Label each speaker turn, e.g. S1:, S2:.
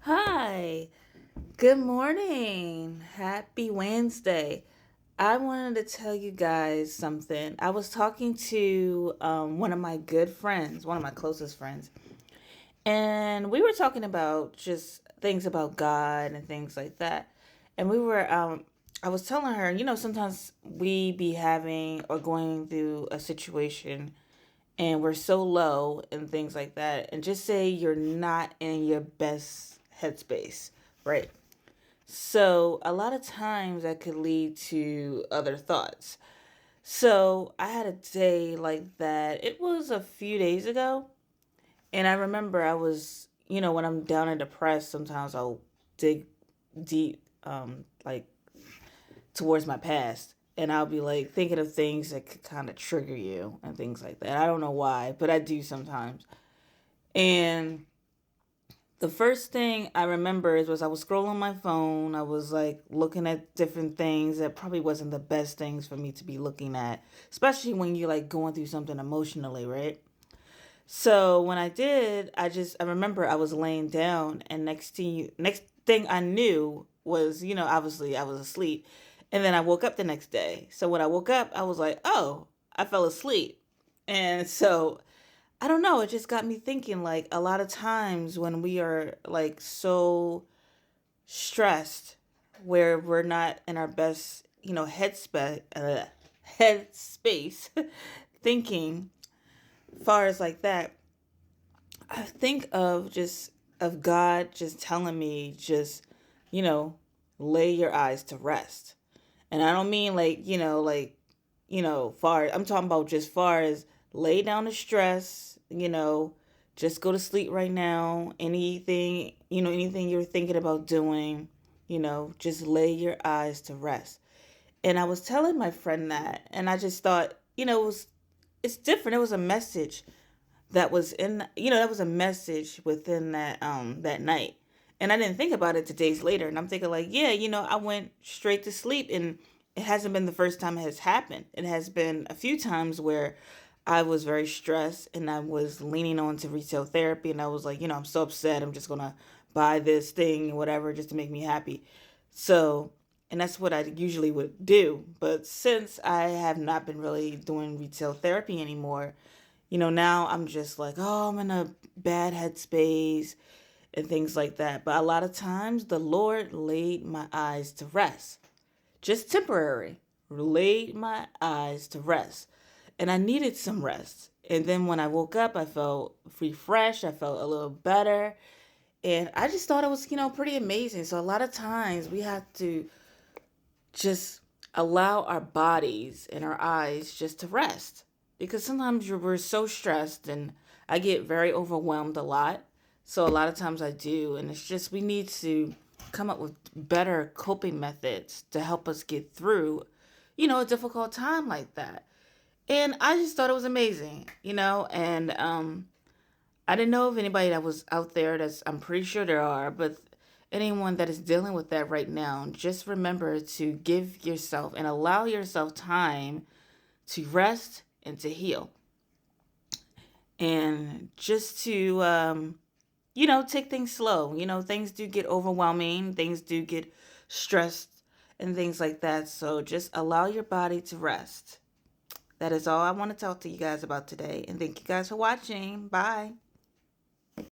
S1: Hi, good morning. Happy Wednesday. I wanted to tell you guys something. I was talking to one of my good friends, one of my closest friends, and we were talking about just things about God and things like that. And I was telling her, sometimes we be having or going through a situation and we're so low and things like that. And just say you're not in your best headspace, right? So a lot of times that could lead to other thoughts. So I had a day like that. It was a few days ago. And I remember I was, when I'm down and depressed, sometimes I'll dig deep, like towards my past. And I'll be like thinking of things that could kind of trigger you and things like that. I don't know why, but I do sometimes. And the first thing I remember is was I was scrolling my phone. I was like looking at different things that probably wasn't the best things for me to be looking at, especially when you're like going through something emotionally, right? So when I did, I remember I was laying down, and next thing I knew was obviously I was asleep, and then I woke up the next day. So when I woke up, I was like, oh, I fell asleep, and so I don't know. It just got me thinking. Like a lot of times when we are like so stressed, where we're not in our best, headspace, thinking far as like that, I think of just of God just telling me just, you know, lay your eyes to rest. And I don't mean like, far I'm talking about just far as lay down the stress, just go to sleep right now. Anything you're thinking about doing, just lay your eyes to rest. And I was telling my friend that, and I just thought, it's different. It was a message that was that was a message within that night. And I didn't think about it 2 days later, and I'm thinking like, yeah, I went straight to sleep. And it hasn't been the first time it has happened. It has been a few times where I was very stressed and I was leaning on to retail therapy, and I was like, I'm so upset, I'm just gonna buy this thing whatever just to make me happy. So, and that's what I usually would do. But since I have not been really doing retail therapy anymore, now I'm just like, oh, I'm in a bad headspace and things like that. But a lot of times the Lord laid my eyes to rest, just temporary, laid my eyes to rest. And I needed some rest. And then when I woke up, I felt refreshed. I felt a little better. And I just thought it was, pretty amazing. So a lot of times we have to just allow our bodies and our eyes just to rest, because sometimes we're so stressed, and I get very overwhelmed a lot. So a lot of times I do, and it's just we need to come up with better coping methods to help us get through a difficult time like that. And I just thought it was amazing, and I didn't know of anybody that was out there. That's I'm pretty sure there are, but anyone that is dealing with that right now, just remember to give yourself and allow yourself time to rest and to heal, and just to take things slow. Things do get overwhelming, things do get stressed, and things like that. So just allow your body to rest. That is all I want to talk to you guys about today, and thank you guys for watching. Bye.